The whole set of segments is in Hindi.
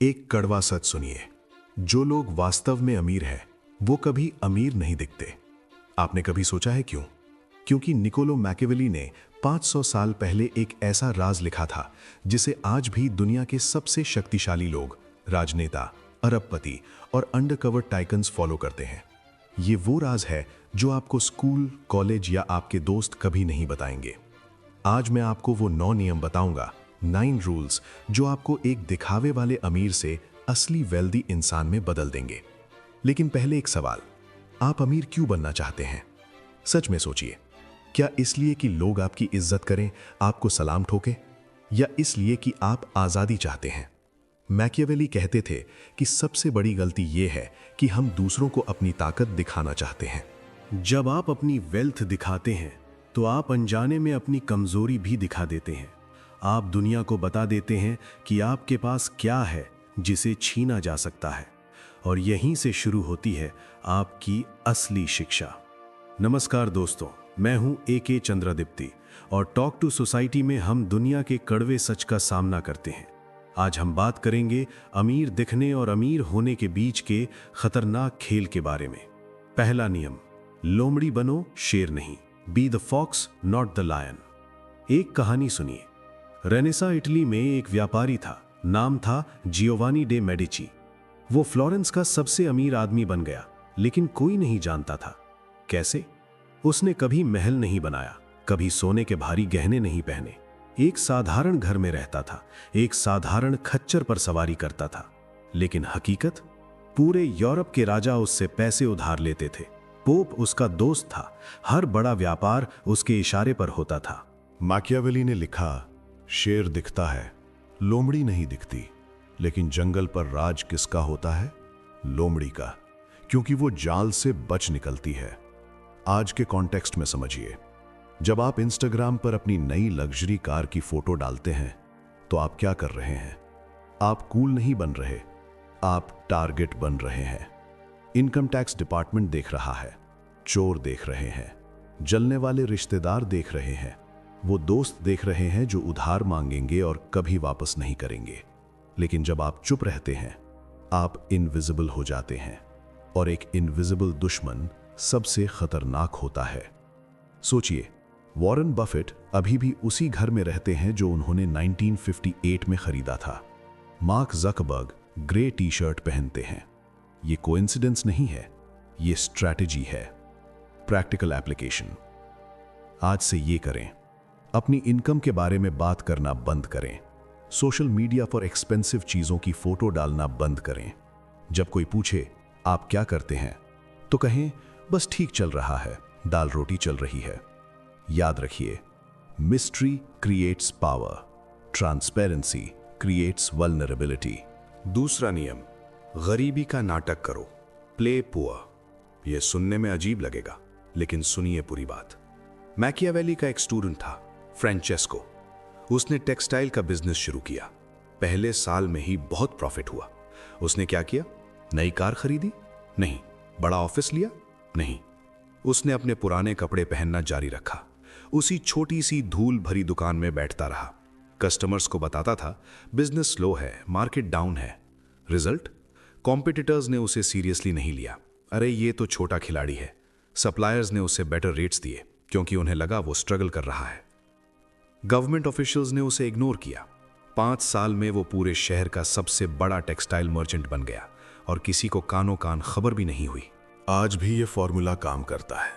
एक कड़वा सच सुनिए, जो लोग वास्तव में अमीर हैं वो कभी अमीर नहीं दिखते। आपने कभी सोचा है क्यों? क्योंकि निकोलो मैकियावेली ने 500 साल पहले एक ऐसा राज लिखा था जिसे आज भी दुनिया के सबसे शक्तिशाली लोग, राजनेता, अरबपति और अंडरकवर टाइकन्स फॉलो करते हैं। ये वो राज है जो आपको स्कूल, कॉलेज या आपके दोस्त कभी नहीं बताएंगे। आज मैं आपको वो 9 नियम बताऊंगा, 9 रूल्स, जो आपको एक दिखावे वाले अमीर से असली वेल्दी इंसान में बदल देंगे। लेकिन पहले एक सवाल, आप अमीर क्यों बनना चाहते हैं? सच में सोचिए, क्या इसलिए कि लोग आपकी इज्जत करें, आपको सलाम ठोकें, या इसलिए कि आप आज़ादी चाहते हैं? मैकियावेली कहते थे कि सबसे बड़ी गलती यह है कि हम दूसरों को अपनी ताकत दिखाना चाहते हैं। जब आप अपनी वेल्थ दिखाते हैं तो आप अनजाने में अपनी कमजोरी भी दिखा देते हैं। आप दुनिया को बता देते हैं कि आपके पास क्या है जिसे छीना जा सकता है, और यहीं से शुरू होती है आपकी असली शिक्षा। नमस्कार दोस्तों, मैं हूं AK चंद्रादिप्ति और टॉक टू सोसाइटी में हम दुनिया के कड़वे सच का सामना करते हैं। आज हम बात करेंगे अमीर दिखने और अमीर होने के बीच के खतरनाक खेल के बारे में। पहला नियम, लोमड़ी बनो, शेर नहीं। Be the fox not the lion. एक कहानी सुनिए। रेनेसा इटली में एक व्यापारी था, नाम था जियोवानी डे मेडिची। वो फ्लोरेंस का सबसे अमीर आदमी बन गया, लेकिन कोई नहीं जानता था कैसे। उसने कभी महल नहीं बनाया, कभी सोने के भारी गहने नहीं पहने। एक साधारण घर में रहता था, एक साधारण खच्चर पर सवारी करता था। लेकिन हकीकत, पूरे यूरोप के राजा उससे पैसे उधार लेते थे। पोप उसका दोस्त था, हर बड़ा व्यापार उसके इशारे पर होता था। मैकियावेली ने लिखा, शेर दिखता है, लोमड़ी नहीं दिखती। लेकिन जंगल पर राज किसका होता है? लोमड़ी का, क्योंकि वो जाल से बच निकलती है। आज के कॉन्टेक्स्ट में समझिए, जब आप इंस्टाग्राम पर अपनी नई लग्जरी कार की फोटो डालते हैं तो आप क्या कर रहे हैं? आप कूल नहीं बन रहे, आप टारगेट बन रहे हैं। इनकम टैक्स डिपार्टमेंट देख रहा है, चोर देख रहे हैं, जलने वाले रिश्तेदार देख रहे हैं, वो दोस्त देख रहे हैं जो उधार मांगेंगे और कभी वापस नहीं करेंगे। लेकिन जब आप चुप रहते हैं, आप इनविजिबल हो जाते हैं, और एक इनविजिबल दुश्मन सबसे खतरनाक होता है। सोचिए, वॉरेन बफेट अभी भी उसी घर में रहते हैं जो उन्होंने 1958 में खरीदा था। Mark Zuckerberg grey T shirt पहनते हैं। ये कोइंसिडेंस नहीं है, ये स्ट्रैटेजी है। Practical application. आज से ये करें, अपनी इनकम के बारे में बात करना बंद करें। सोशल मीडिया पर एक्सपेंसिव चीजों की फोटो डालना बंद करें। जब कोई पूछे आप क्या करते हैं, तो कहें बस ठीक चल रहा है, दाल रोटी चल रही है। याद रखिए, mystery creates power, transparency creates vulnerability. दूसरा नियम, गरीबी का नाटक करो, प्ले पुअर। यह सुनने में अजीब लगेगा, लेकिन सुनिए पूरी बात। मैकियावेली का एक स्टूडेंट था, फ्रांचेस्को। उसने टेक्सटाइल का बिजनेस शुरू किया। पहले साल में ही बहुत प्रॉफिट हुआ। उसने क्या किया? नई कार खरीदी? नहीं। बड़ा ऑफिस लिया? नहीं। उसने अपने पुराने कपड़े पहनना जारी रखा। उसी छोटी सी धूल भरी दुकान में बैठता रहा। कस्टमर्स को बताता था बिजनेस स्लो है, मार्केट डाउन है। रिजल्ट, कॉम्पिटिटर्स ने उसे सीरियसली नहीं लिया। अरे ये तो छोटा खिलाड़ी है। सप्लायर्स ने उसे बेटर रेट्स दिए क्योंकि उन्हें लगा वो स्ट्रगल कर रहा है। गवर्नमेंट ऑफिशियल्स ने उसे इग्नोर किया। 5 साल में वो पूरे शहर का सबसे बड़ा टेक्सटाइल मर्चेंट बन गया और किसी को कानों कान खबर भी नहीं हुई। आज भी ये फॉर्मूला काम करता है।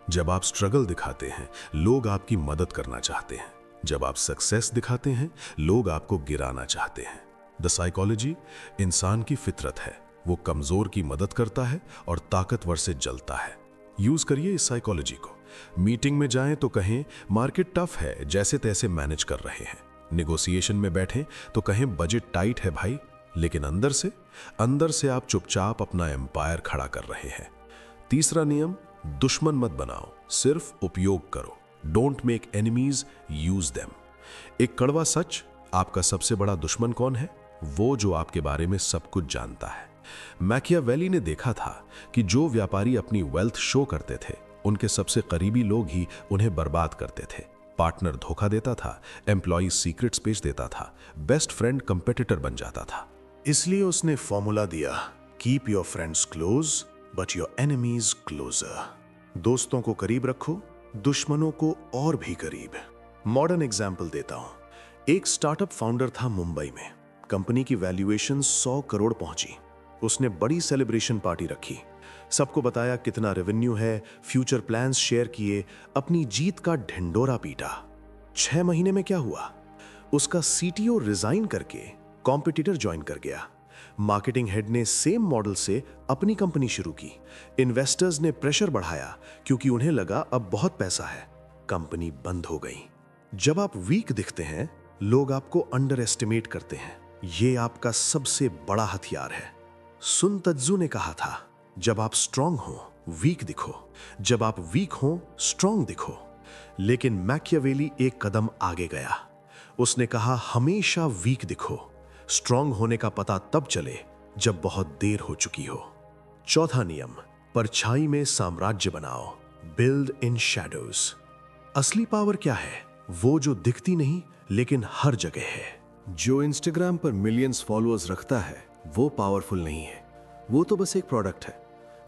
जब आप स्ट्रगल दिखाते हैं, लोग आपकी मदद करना चाहते हैं। जब आप सक्सेस दिखाते हैं, लोग आपको गिराना चाहते हैं। द साइकोलॉजी, इंसान की फितरत है। वो कमजोर की मदद करता है और ताकतवर से जलता है। यूज करिए इस साइकोलॉजी को। मीटिंग में जाएं तो कहें मार्केट टफ है, जैसे तैसे मैनेज कर रहे हैं। नेगोशिएशन में बैठें तो कहें बजट टाइट है भाई, लेकिन अंदर से आप चुपचाप अपना एम्पायर खड़ा कर रहे हैं। तीसरा नियम, दुश्मन मत बनाओ, सिर्फ उपयोग करो। Don't make enemies, use them. एक कड़वा सच, आपका सबसे बड़ा दुश्मन कौन है? वो जो आपके बारे में सब कुछ जानता है। मैकियावेली ने देखा था कि जो व्यापारी अपनी वेल्थ शो करते थे, उनके सबसे करीबी लोग ही उन्हें बर्बाद करते थे। पार्टनर धोखा देता था, एम्प्लॉय सीक्रेट्स बेच देता था, बेस्ट फ्रेंड कंपेटिटर बन जाता था। इसलिए उसने फॉर्मूला दिया, keep your friends close but your enemies closer. दोस्तों को करीब रखो, दुश्मनों को और भी करीब। मॉडर्न एग्जाम्पल देता हूं। एक स्टार्टअप फाउंडर था मुंबई में। कंपनी की वैल्यूएशन 100 करोड़ पहुंची। उसने बड़ी सेलिब्रेशन पार्टी रखी, सबको बताया कितना रेवेन्यू है, फ्यूचर प्लान्स शेयर किए, अपनी जीत का ढिंडोरा पीटा। 6 महीने में क्या हुआ? उसका सीटीओ रिजाइन करके कॉम्पिटिटर ज्वाइन कर गया। मार्केटिंग हेड ने सेम मॉडल से अपनी कंपनी शुरू की। इन्वेस्टर्स ने प्रेशर बढ़ाया क्योंकि उन्हें लगा अब बहुत पैसा है। कंपनी बंद हो गई। जब आप वीक दिखते हैं, लोग आपको अंडर एस्टिमेट करते हैं। ये आपका सबसे बड़ा हथियार है। सुन तत्जू ने कहा था, जब आप स्ट्रांग हो वीक दिखो, जब आप वीक हो स्ट्रांग दिखो। लेकिन मैकियावेली एक कदम आगे गया। उसने कहा, हमेशा वीक दिखो, स्ट्रांग होने का पता तब चले जब बहुत देर हो चुकी हो। चौथा नियम, परछाई में साम्राज्य बनाओ, बिल्ड इन शैडोज। असली पावर क्या है? वो जो दिखती नहीं लेकिन हर जगह है। जो इंस्टाग्राम पर मिलियंस फॉलोअर्स रखता है वो पावरफुल नहीं है, वो तो बस एक प्रोडक्ट है।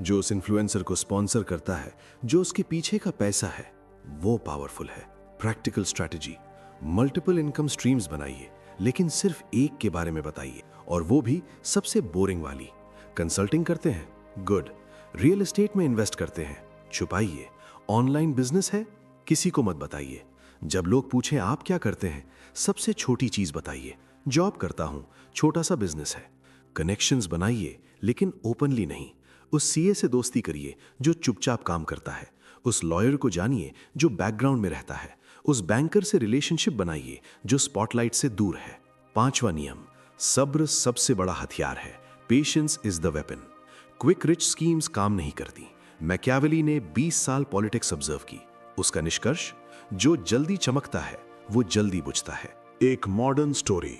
जो उस इन्फ्लुएंसर को स्पॉन्सर करता है, जो उसके पीछे का पैसा है, वो पावरफुल है। Practical strategy, multiple income streams बनाइए, लेकिन सिर्फ एक के बारे में बताइए, और वो भी सबसे बोरिंग वाली। कंसल्टिंग करते हैं? गुड। रियल एस्टेट में इन्वेस्ट करते हैं? छुपाइए। ऑनलाइन बिजनेस है? किसी को मत बताइए। जब लोग पूछें आप क्या करते हैं, सबसे छोटी चीज बताइए, जॉब करता हूं, छोटा सा बिजनेस है। कनेक्शंस बनाइए, लेकिन ओपनली नहीं। उस सीए से दोस्ती करिए जो चुपचाप काम करता है। उस लॉयर को जानिए जो बैकग्राउंड में रहता है। उस बैंकर से रिलेशनशिप बनाइए जो स्पॉटलाइट से दूर है। पांचवा नियम, सब्र सबसे बड़ा हथियार है। Patience is the weapon. Quick rich schemes काम नहीं करती। मैकियावेली ने 20 साल पॉलिटिक्स ऑब्जर्व की। उसका निष्कर्ष, जो जल्दी चमकता है वो जल्दी बुझता है। एक मॉडर्न स्टोरी।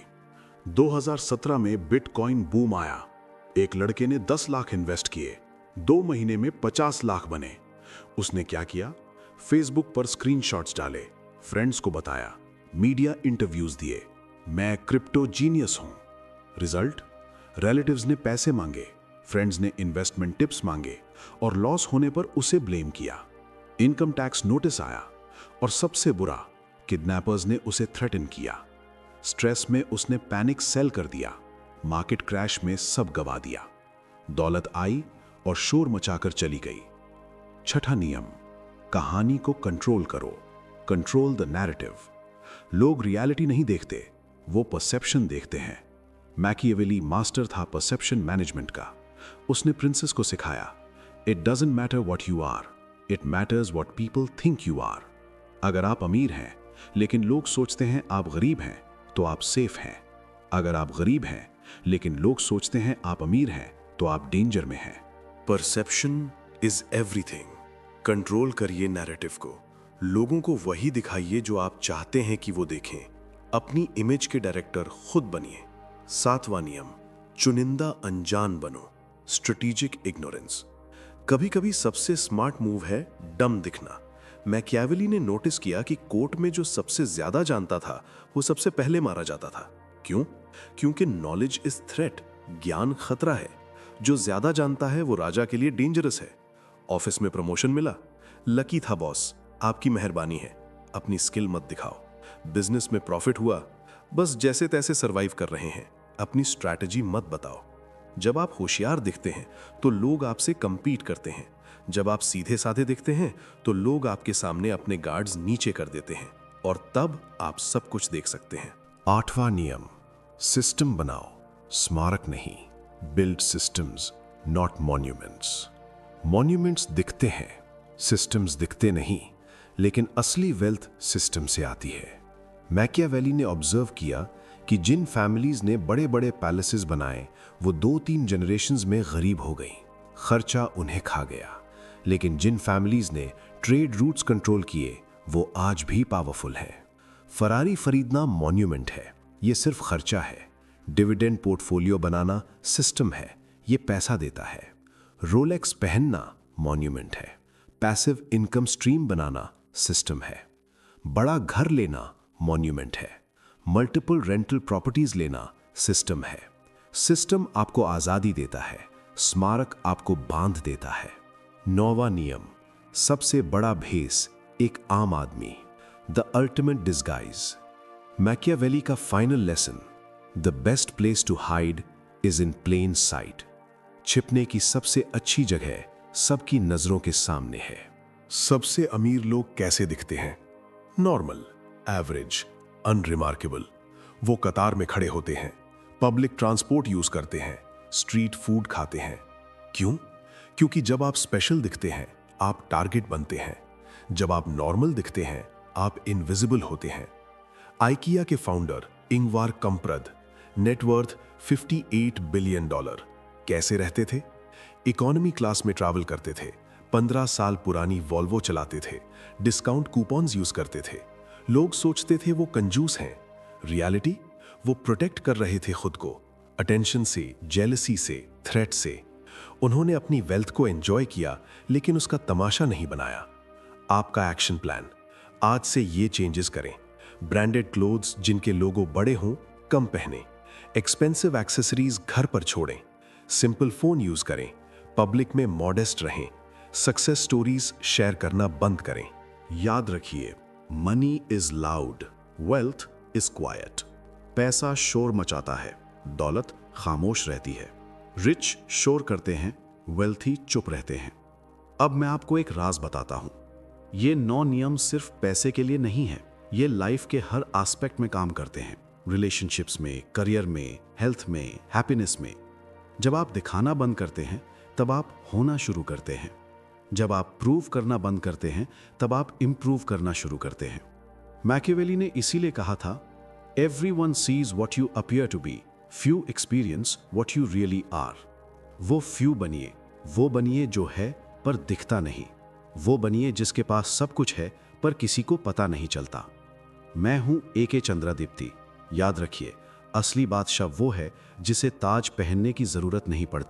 2017 में बिटकॉइन बूम आया। एक लड़के ने 10 लाख इन्वेस्ट किए, 2 महीने में 50 लाख बने। उसने क्या किया? फेसबुक पर स्क्रीनशॉट्स डाले, फ्रेंड्स को बताया, मीडिया इंटरव्यूज दिए, मैं क्रिप्टो जीनियस हूं। रिजल्ट? रिलेटिव्स ने पैसे मांगे, फ्रेंड्स ने इन्वेस्टमेंट टिप्स मांगे, और लॉस होने पर उसे ब्लेम किया। इनकम टैक्स नोटिस आया, और सबसे बुरा, किडनैपर्स ने उसे थ्रेटन किया। स्ट्रेस में उसने पैनिक सेल कर दिया। मार्केट क्रैश में सब गवा दिया। दौलत आई और शोर मचाकर चली गई। छठा नियम, कहानी को कंट्रोल करो, कंट्रोल द नैरेटिव। लोग रियलिटी नहीं देखते, वो परसेप्शन देखते हैं। मैकियावेली मास्टर था परसेप्शन मैनेजमेंट का। उसने प्रिंसेस को सिखाया, it doesn't matter what you are, it matters what people think you are. अगर आप अमीर हैं लेकिन लोग सोचते हैं आप गरीब हैं, तो आप सेफ हैं। अगर आप गरीब हैं लेकिन लोग सोचते हैं आप अमीर हैं, तो आप डेंजर में हैं। Perception is everything. कंट्रोल करिए नैरेटिव को। लोगों को वही दिखाइए जो आप चाहते हैं कि वो देखें। अपनी इमेज के डायरेक्टर खुद बनिए। 7वां नियम, चुनिंदा अनजान बनो, स्ट्रेटेजिक इग्नोरेंस। कभी कभी सबसे स्मार्ट मूव है डम दिखना। मैकियावेली ने नोटिस किया कि कोर्ट में जो सबसे ज्यादा जानता था वो सबसे पहले मारा जाता था। क्यों? क्योंकि नॉलेज इज थ्रेट, ज्ञान खतरा है। जो ज्यादा जानता है वो राजा के लिए डेंजरस है। ऑफिस में प्रमोशन मिला, लकी था बॉस, आपकी मेहरबानी है, अपनी स्किल मत दिखाओ। बिजनेस में प्रॉफिट हुआ, बस जैसे तैसे सरवाइव कर रहे हैं, अपनी स्ट्रैटेजी मत बताओ। जब आप होशियार दिखते हैं तो लोग आपसे कंपीट करते हैं। जब आप सीधे साधे दिखते हैं तो लोग आपके सामने अपने गार्ड्स नीचे कर देते हैं, और तब आप सब कुछ देख सकते हैं। 8वां नियम, सिस्टम बनाओ, स्मारक नहीं। Build systems not monuments. Monuments दिखते हैं, सिस्टम्स दिखते नहीं, लेकिन असली वेल्थ सिस्टम से आती है। मैकियावेली ने ऑब्जर्व किया कि जिन फैमिलीज ने बड़े बड़े पैलेसेस बनाए वो 2-3 जनरेशंस में गरीब हो गई, खर्चा उन्हें खा गया। लेकिन जिन फैमिलीज ने ट्रेड रूट्स कंट्रोल किए वो आज भी पावरफुल है। फरारी खरीदना मॉन्यूमेंट है, ये सिर्फ खर्चा है। डिविडेंड पोर्टफोलियो बनाना सिस्टम है, ये पैसा देता है। रोलेक्स पहनना मॉन्यूमेंट है, पैसिव इनकम स्ट्रीम बनाना सिस्टम है। बड़ा घर लेना मॉन्यूमेंट है, मल्टीपल रेंटल प्रॉपर्टीज लेना सिस्टम है। सिस्टम आपको आजादी देता है, स्मारक आपको बांध देता है। 9वां नियम, सबसे बड़ा भेस एक आम आदमी, द अल्टीमेट डिस्गाइज। मैकियावेली का final lesson, the best place to hide is in plain sight. छिपने की सबसे अच्छी जगह सबकी नजरों के सामने है। सबसे अमीर लोग कैसे दिखते हैं? Normal, average, unremarkable. वो कतार में खड़े होते हैं, पब्लिक ट्रांसपोर्ट यूज करते हैं, स्ट्रीट फूड खाते हैं। क्यों? क्योंकि जब आप स्पेशल दिखते हैं आप टारगेट बनते हैं। जब आप नॉर्मल दिखते हैं आप इनविजिबल होते हैं। आइकिया के फाउंडर इंगवार कंप्रेद, नेटवर्थ $58 बिलियन। कैसे रहते थे? इकोनॉमी क्लास में ट्रैवल करते थे, 15 साल पुरानी वॉल्वो चलाते थे, डिस्काउंट कूपन्स यूज करते थे। लोग सोचते थे वो कंजूस हैं। रियलिटी, वो प्रोटेक्ट कर रहे थे खुद को, अटेंशन से, जेलसी से, थ्रेट से। उन्होंने अपनी वेल्थ को एंजॉय किया लेकिन उसका तमाशा नहीं बनाया। आपका एक्शन प्लान, आज से ये चेंजेस करें। ब्रांडेड क्लोथ्स जिनके लोगो बड़े हों कम पहने, एक्सपेंसिव एक्सेसरीज घर पर छोड़ें, सिंपल फोन यूज करें, पब्लिक में मॉडेस्ट रहें, सक्सेस स्टोरीज शेयर करना बंद करें। याद रखिए, money is loud, wealth is quite. पैसा शोर मचाता है, दौलत खामोश रहती है। रिच शोर करते हैं, वेल्थी चुप रहते हैं। अब मैं आपको एक राज बताता हूं। ये 9 नियम सिर्फ पैसे के लिए नहीं है, ये लाइफ के हर एस्पेक्ट में काम करते हैं। रिलेशनशिप्स में, करियर में, हेल्थ में, हैप्पीनेस में। जब आप दिखाना बंद करते हैं तब आप होना शुरू करते हैं। जब आप प्रूव करना बंद करते हैं तब आप इंप्रूव करना शुरू करते हैं। मैकियावेली ने इसीलिए कहा था, everyone sees what you appear to be, few experience what you really are. वो फ्यू बनिए, वो बनिए जो है पर दिखता नहीं। वो बनिए जिसके पास सब कुछ है पर किसी को पता नहीं चलता। मैं हूं AK चंद्रादीप्ति। याद रखिए, असली बादशाह वो है जिसे ताज पहनने की जरूरत नहीं पड़ती।